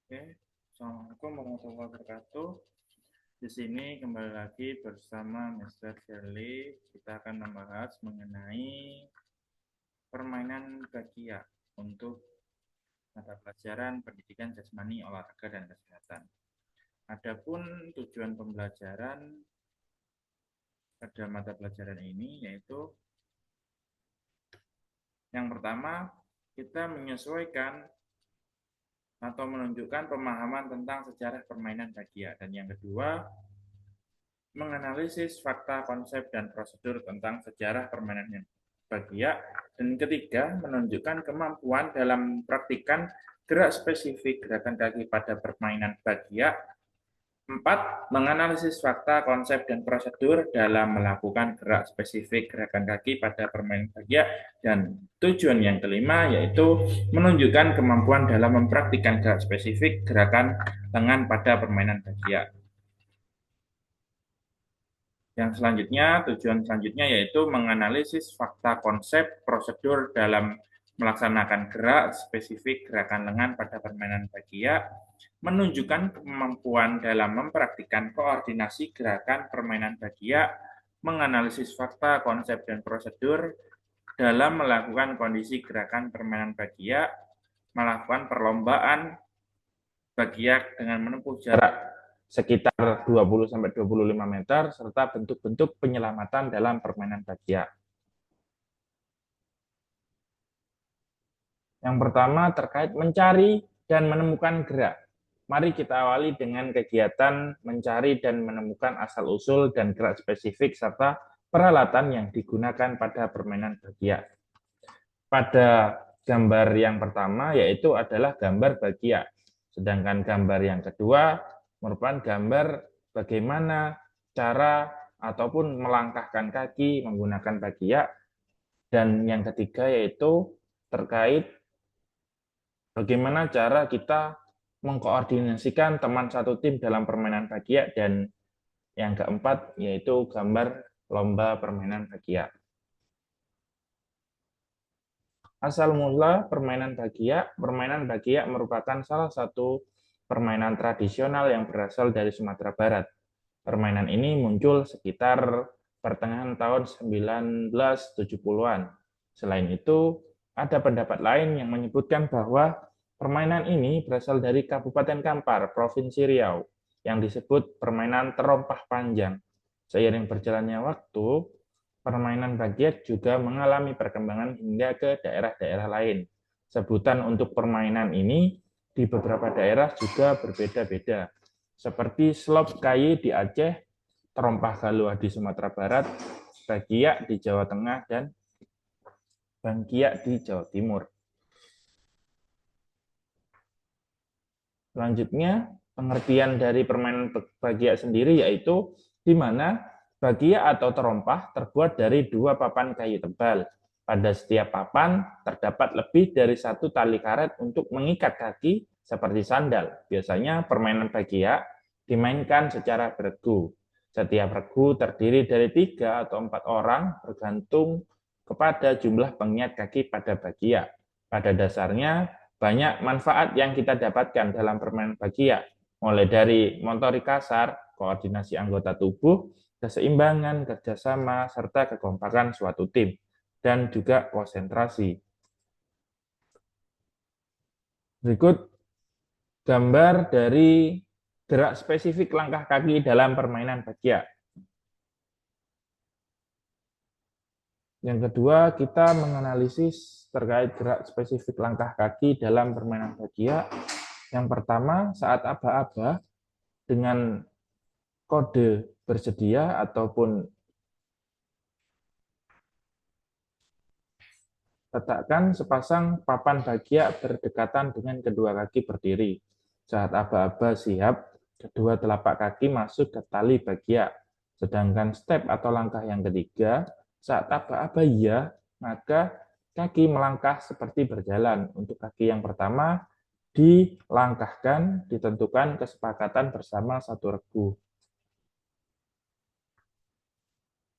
Oke, Assalamualaikum warahmatullahi wabarakatuh. Di sini kembali lagi bersama Mr. Shirley. Kita akan membahas mengenai permainan bagia untuk mata pelajaran pendidikan jasmani, olahraga, dan kesehatan. Adapun tujuan pembelajaran pada mata pelajaran ini yaitu yang pertama, kita menyesuaikan atau menunjukkan pemahaman tentang sejarah permainan bagia. Dan yang kedua, menganalisis fakta, konsep, dan prosedur tentang sejarah permainan bagia. Dan ketiga, menunjukkan kemampuan dalam praktikan gerak spesifik gerakan kaki pada permainan bagia. 4. Menganalisis fakta, konsep, dan prosedur dalam melakukan gerak spesifik gerakan kaki pada permainan bagia. Dan tujuan yang kelima yaitu menunjukkan kemampuan dalam mempraktikkan gerak spesifik gerakan lengan pada permainan bagia. Yang selanjutnya, tujuan selanjutnya yaitu menganalisis fakta, konsep, prosedur dalam melaksanakan gerak spesifik gerakan lengan pada permainan bagia, menunjukkan kemampuan dalam mempraktikkan koordinasi gerakan permainan bagia, menganalisis fakta, konsep, dan prosedur dalam melakukan kondisi gerakan permainan bagia, melakukan perlombaan bagia dengan menempuh jarak sekitar 20-25 meter, serta bentuk-bentuk penyelamatan dalam permainan bagia. Yang pertama terkait mencari dan menemukan gerak. Mari kita awali dengan kegiatan mencari dan menemukan asal-usul dan gerak spesifik serta peralatan yang digunakan pada permainan bagia. Pada gambar yang pertama yaitu adalah gambar bagia. Sedangkan gambar yang kedua merupakan gambar bagaimana cara ataupun melangkahkan kaki menggunakan bagia. Dan yang ketiga yaitu terkait bagaimana cara kita mengkoordinasikan teman satu tim dalam permainan bagia, dan yang keempat yaitu gambar lomba permainan bagia. Asal mula permainan bagia merupakan salah satu permainan tradisional yang berasal dari Sumatera Barat. Permainan ini muncul sekitar pertengahan tahun 1970-an. Selain itu, ada pendapat lain yang menyebutkan bahwa permainan ini berasal dari Kabupaten Kampar, Provinsi Riau, yang disebut permainan terompah panjang. Seiring berjalannya waktu, permainan bagiat juga mengalami perkembangan hingga ke daerah-daerah lain. Sebutan untuk permainan ini di beberapa daerah juga berbeda-beda, seperti slop kayi di Aceh, terompah galua di Sumatera Barat, bagiak di Jawa Tengah, dan bangkiak di Jawa Timur. Selanjutnya, pengertian dari permainan bagiak sendiri yaitu di mana bagiak atau terompah terbuat dari dua papan kayu tebal. Pada setiap papan terdapat lebih dari satu tali karet untuk mengikat kaki seperti sandal. Biasanya permainan bagiak dimainkan secara beregu. Setiap regu terdiri dari 3 atau 4 orang bergantung kepada jumlah pengikat kaki pada bagiak. Pada dasarnya, banyak manfaat yang kita dapatkan dalam permainan bagiak, mulai dari motorik kasar, koordinasi anggota tubuh, keseimbangan, kerjasama, serta kekompakan suatu tim, dan juga konsentrasi. Berikut gambar dari gerak spesifik langkah kaki dalam permainan bagiak. Yang kedua, kita menganalisis terkait gerak spesifik langkah kaki dalam permainan bagiak. Yang pertama, saat aba-aba dengan kode bersedia ataupun letakkan sepasang papan bagiak berdekatan dengan kedua kaki berdiri. Saat aba-aba siap, kedua telapak kaki masuk ke tali bagiak. Sedangkan step atau langkah yang ketiga, saat aba-aba iya, maka kaki melangkah seperti berjalan. Untuk kaki yang pertama, dilangkahkan, ditentukan kesepakatan bersama satu regu.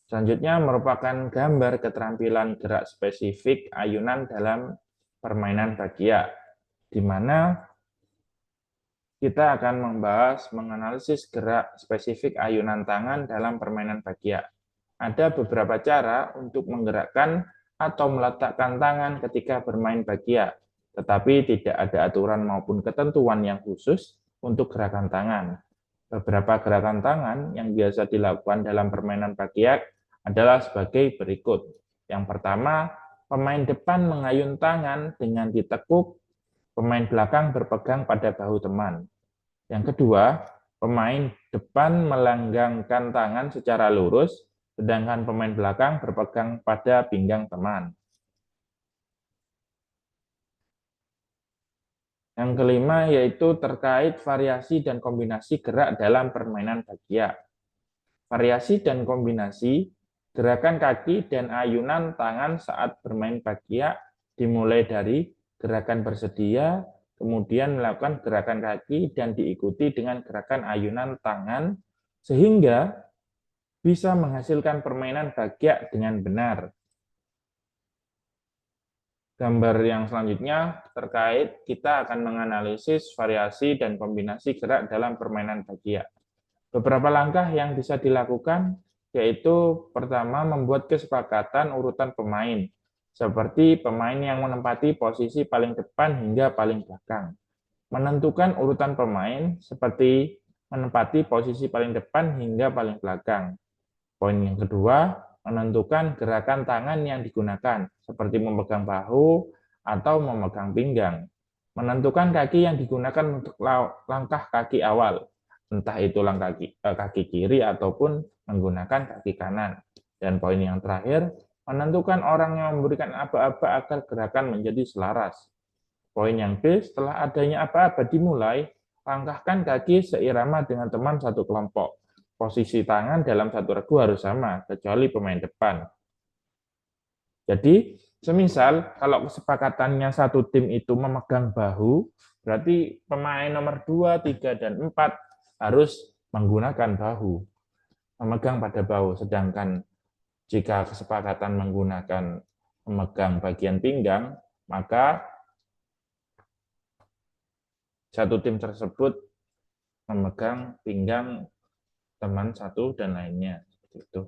Selanjutnya merupakan gambar keterampilan gerak spesifik ayunan dalam permainan bagiak, di mana kita akan membahas menganalisis gerak spesifik ayunan tangan dalam permainan bakia. Ada beberapa cara untuk menggerakkan atau meletakkan tangan ketika bermain bakia, tetapi tidak ada aturan maupun ketentuan yang khusus untuk gerakan tangan. Beberapa gerakan tangan yang biasa dilakukan dalam permainan bakia adalah sebagai berikut. Yang pertama, pemain depan mengayun tangan dengan ditekuk, pemain belakang berpegang pada bahu teman. Yang kedua, pemain depan melanggangkan tangan secara lurus, sedangkan pemain belakang berpegang pada pinggang teman. Yang kelima yaitu terkait variasi dan kombinasi gerak dalam permainan bakia. Variasi dan kombinasi gerakan kaki dan ayunan tangan saat bermain bakia dimulai dari gerakan bersedia, kemudian melakukan gerakan kaki dan diikuti dengan gerakan ayunan tangan, sehingga bisa menghasilkan permainan bakia dengan benar. Gambar yang selanjutnya terkait kita akan menganalisis variasi dan kombinasi gerak dalam permainan bakia. Beberapa langkah yang bisa dilakukan yaitu pertama membuat kesepakatan urutan pemain, seperti pemain yang menempati posisi paling depan hingga paling belakang. Menentukan urutan pemain seperti menempati posisi paling depan hingga paling belakang. Poin yang kedua, menentukan gerakan tangan yang digunakan, seperti memegang bahu atau memegang pinggang. Menentukan kaki yang digunakan untuk langkah kaki awal, entah itu langkah kaki kiri ataupun menggunakan kaki kanan. Dan poin yang terakhir, menentukan orang yang memberikan aba-aba agar gerakan menjadi selaras. Poin yang B, setelah adanya aba-aba dimulai, langkahkan kaki seirama dengan teman satu kelompok. Posisi tangan dalam satu regu harus sama, kecuali pemain depan. Jadi, semisal kalau kesepakatannya satu tim itu memegang bahu, berarti pemain nomor 2, 3, dan 4 harus menggunakan bahu, memegang pada bahu. Sedangkan jika kesepakatan menggunakan memegang bagian pinggang, maka satu tim tersebut memegang pinggang teman satu dan lainnya. Seperti itu.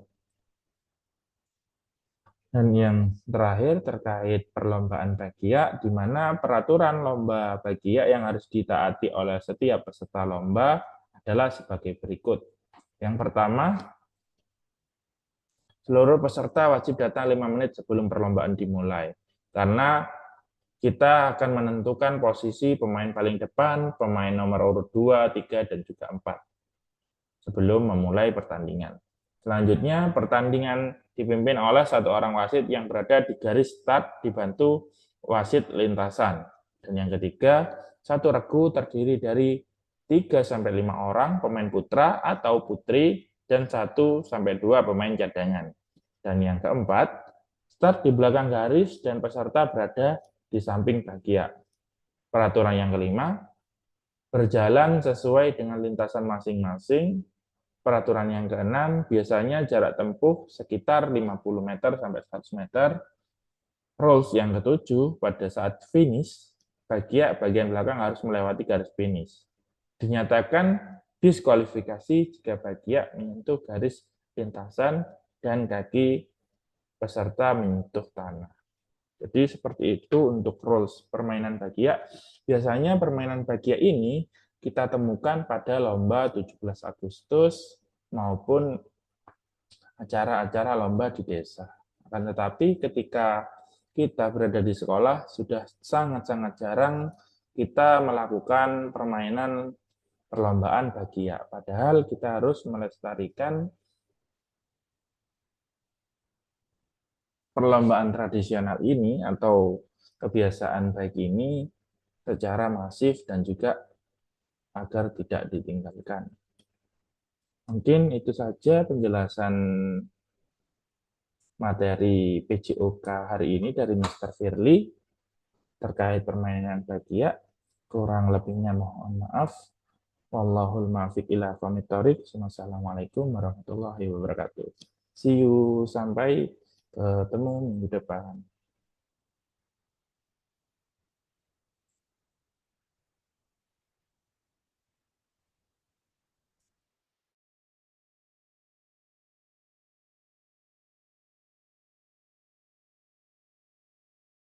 Dan yang terakhir terkait perlombaan bakia, di mana peraturan lomba bakia yang harus ditaati oleh setiap peserta lomba adalah sebagai berikut. Yang pertama, seluruh peserta wajib datang 5 menit sebelum perlombaan dimulai. Karena kita akan menentukan posisi pemain paling depan, pemain nomor urut 2, 3, dan juga 4 sebelum memulai pertandingan. Selanjutnya, pertandingan dipimpin oleh satu orang wasit yang berada di garis start dibantu wasit lintasan. Dan yang ketiga, satu regu terdiri dari 3-5 orang pemain putra atau putri dan 1-2 pemain cadangan. Dan yang keempat, start di belakang garis dan peserta berada di samping bagia. Peraturan yang kelima, berjalan sesuai dengan lintasan masing-masing. Peraturan yang keenam, biasanya jarak tempuh sekitar 50 meter sampai 100 meter. Rules yang ketujuh, pada saat finish, bagian belakang harus melewati garis finish. Dinyatakan diskualifikasi jika bagia menyentuh garis lintasan dan kaki peserta menyentuh tanah. Jadi seperti itu untuk rules permainan bagia. Biasanya permainan bagia ini kita temukan pada lomba 17 Agustus maupun acara-acara lomba di desa. Akan tetapi ketika kita berada di sekolah, sudah sangat-sangat jarang kita melakukan permainan perlombaan bagia. Padahal kita harus melestarikan perlombaan tradisional ini atau kebiasaan baik ini secara masif dan juga agar tidak ditinggalkan. Mungkin itu saja penjelasan materi PJOK hari ini dari Mr. Firly terkait permainan bagia. Kurang lebihnya mohon maaf. Wallahul muwaffiq ila aqwamit thoriq. Wassalamualaikum warahmatullahi wabarakatuh. See you, sampai ketemu minggu depan.